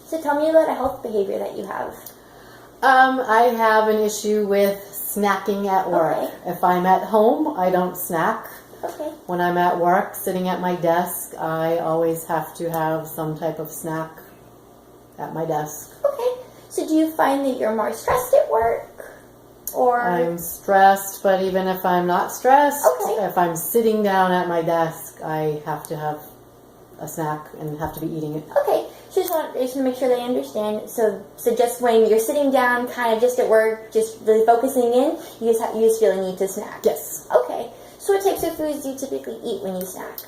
So tell me about a health behavior that you have. I have an issue with snacking at work. Okay. If I'm at home, I don't snack. Okay. When I'm at work, sitting at my desk, I always have to have some type of snack at my desk. Okay. So do you find that you're more stressed at work? Or I'm stressed, but even if I'm not stressed, Okay. if I'm sitting down at my desk, I have to have a snack and have to be eating it. Okay. Just want to make sure they understand. So just when you're sitting down, kind of just at work, just really focusing in, you just feel a need to snack. Yes. Okay. So what types of foods do you typically eat when you snack?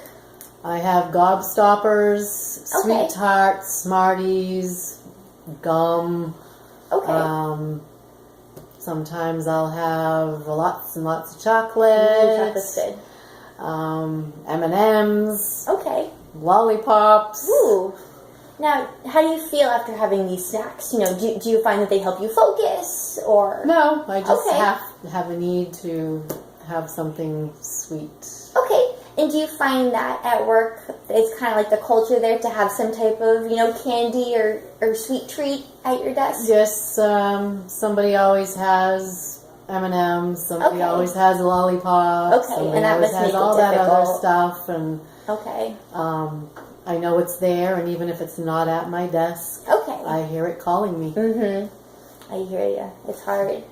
I have gobstoppers, Okay. sweet tarts, Smarties, gum. Okay. Sometimes I'll have lots and lots of chocolate. Chocolate's good. M&Ms. Okay. Lollipops. Ooh. Now, how do you feel after having these snacks? You know, do you find that they help you focus, or No, I just Okay. have a need to have something sweet. Okay. And do you find that at work it's kind of like the culture there to have some type of, candy or sweet treat at your desk? Yes, somebody always has M&Ms. Somebody Okay. always has a lollipop. Okay, Somebody and that always must has make it all that other difficult. stuff, and Okay. I know it's there, and even if it's not at my desk, Okay. I hear it calling me. I hear you. It's hard.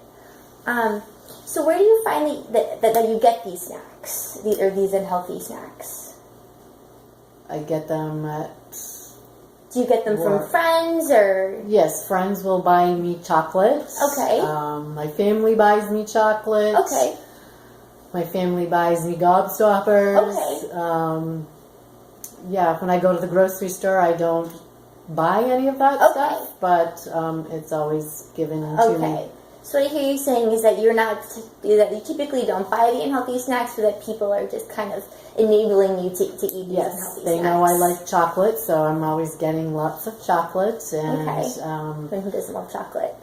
So where do you find that you get these snacks, these unhealthy snacks? I get them at Do you get them from Work. friends or? Yes, friends will buy me chocolate. Okay. My family buys me chocolate. Okay. My family buys me gobstoppers. Okay. Yeah, when I go to the grocery store, I don't buy any of that Okay. stuff, but it's always given to me. Okay. So what I hear you saying is that that you typically don't buy the unhealthy snacks, but that people are just kind of enabling you to eat these Yes, unhealthy they snacks. know I like chocolate, so I'm always getting lots of chocolate, and Okay. Who doesn't love chocolate?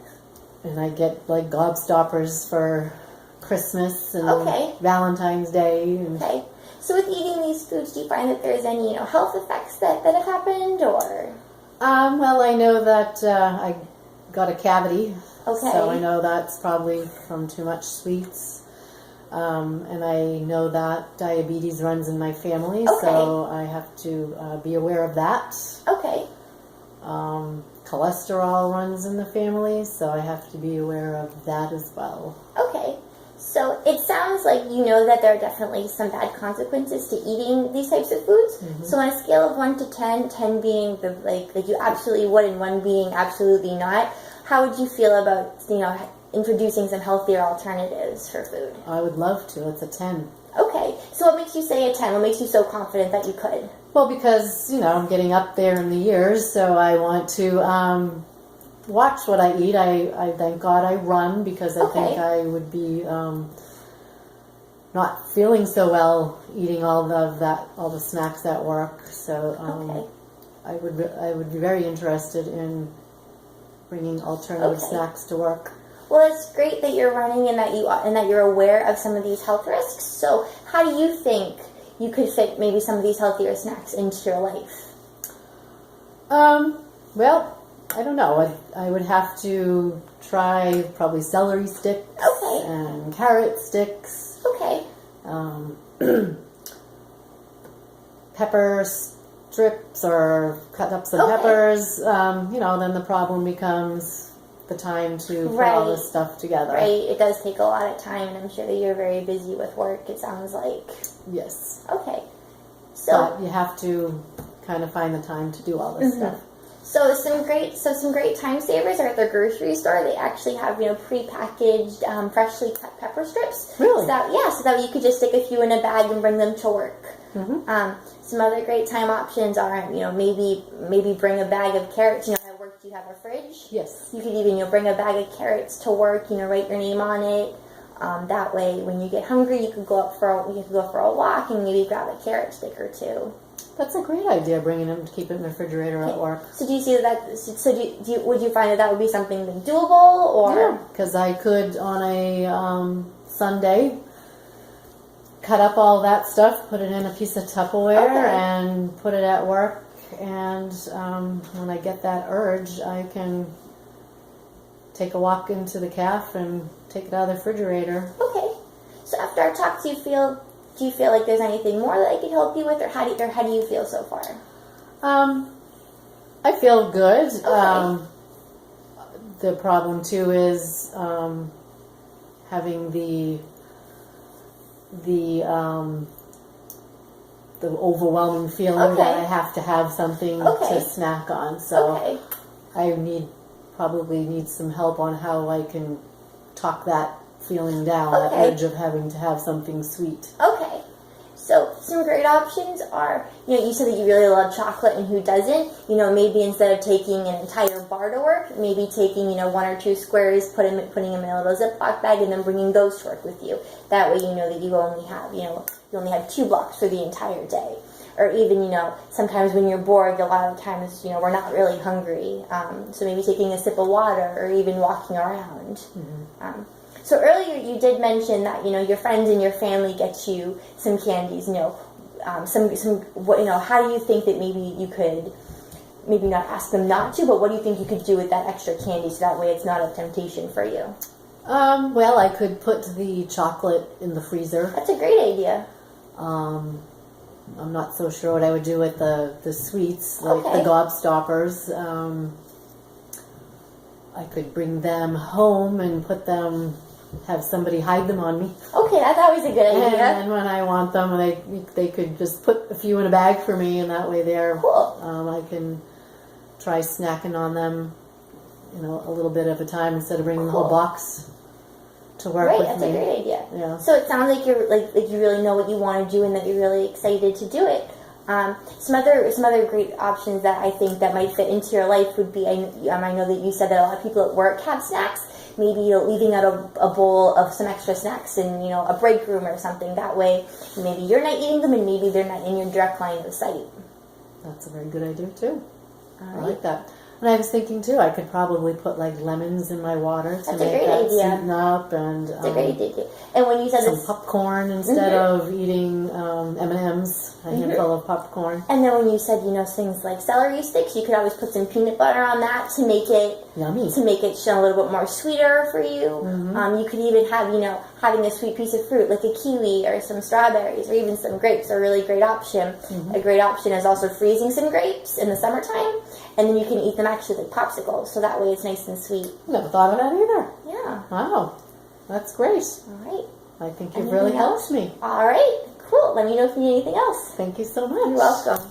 and I get like gobstoppers for Christmas and Okay. Valentine's Day. And Okay. So with eating these foods, do you find that there's any health effects that have happened, or? Well, I know that I got a cavity, Okay. so I know that's probably from too much sweets. And I know that diabetes runs in my family, Okay. so I have to be aware of that. Okay. Cholesterol runs in the family, so I have to be aware of that as well. Okay. So it sounds like you know that there are definitely some bad consequences to eating these types of foods. So on a scale of 1 to 10, 10 being the like you absolutely would and 1 being absolutely not, how would you feel about introducing some healthier alternatives for food? I would love to. It's a 10. Okay. So what makes you say a 10? What makes you so confident that you could? Well, because, I'm getting up there in the years, so I want to watch what I eat. I thank God I run, because I Okay. think I would be not feeling so well eating all the snacks at work. So Okay. I would be very interested in bringing alternative Okay. snacks to work. Well, it's great that you're running and that you're aware of some of these health risks. So, how do you think you could fit maybe some of these healthier snacks into your life? Well, I don't know. I would have to try probably celery sticks Okay. and carrot sticks, Okay. pepper strips or cut ups of Okay. peppers. Then the problem becomes the time to put all Right. this stuff together. Right. It does take a lot of time, and I'm sure that you're very busy with work. It sounds like. Yes. Okay. So. But you have to kind of find the time to do all this stuff. So some great time savers are at the grocery store. They actually have pre-packaged, freshly cut pepper strips. Really? So that you could just stick a few in a bag and bring them to work. Some other great time options are maybe bring a bag of carrots. At work you have a fridge. Yes. You could even bring a bag of carrots to work. Write your name on it. That way, when you get hungry, you could go for a walk and maybe grab a carrot stick or two. That's a great idea, bringing them to keep it in the refrigerator at work. So do you see that? So would you find that would be something doable, or? Yeah, because I could on a Sunday cut up all that stuff, put it in a piece of Tupperware, Okay. and put it at work and when I get that urge, I can take a walk into the cafe and take it out of the refrigerator. Okay. So after our talk, do you feel like there's anything more that I could help you with, or how do you feel so far? I feel good. Okay. The problem too is having the overwhelming feeling Okay. that I have to have something Okay. to snack on. So Okay. I probably need some help on how I can talk that feeling down, that Okay. urge of having to have something sweet. Okay. So some great options are, you said that you really love chocolate, and who doesn't? Maybe instead of taking an entire bar to work, maybe taking, 1 or 2 squares, putting them in a little Ziploc bag, and then bringing those to work with you. That way you know that you only have 2 blocks for the entire day. Or even, sometimes when you're bored, a lot of times, we're not really hungry. So maybe taking a sip of water, or even walking around. Mm-hmm. So earlier you did mention that your friends and your family get you some candies. How do you think that maybe you could maybe not ask them not to, but what do you think you could do with that extra candy so that way it's not a temptation for you? Well, I could put the chocolate in the freezer. That's a great idea. I'm not so sure what I would do with the sweets, like Okay. the gobstoppers. I could bring them home and have somebody hide them on me. Okay, that's always a good idea. And when I want them, they could just put a few in a bag for me, and that way Cool. I can try snacking on them, a little bit at a time instead of bringing the whole Cool. box to work Great, with that's me. a great idea. Yeah. So it sounds like you're like you really know what you want to do, and that you're really excited to do it. Some other great options that I think that might fit into your life would be, I know that you said that a lot of people at work have snacks. Maybe leaving out a bowl of some extra snacks in a break room or something. That way, maybe you're not eating them, and maybe they're not in your direct line of sight. That's a very good idea too. All I right. like that. And I was thinking too, I could probably put like lemons in my water to That's a make great that idea. sweeten up, and It's a great idea. And when you said some this, popcorn instead of eating M&Ms, a handful of popcorn. and then when you said things like celery sticks, you could always put some peanut butter on that to make it Yummy. show a little bit more sweeter for you. You could even have having a sweet piece of fruit like a kiwi or some strawberries or even some grapes are a really great option. A great option is also freezing some grapes in the summertime, and then you can eat them actually like popsicles, so that way it's nice and sweet. Never thought of that either. Yeah. Wow, that's great. All right. I think you've Anything really else? helped me. All right. Cool. Let me know if you need anything else. Thank you so much. You're welcome.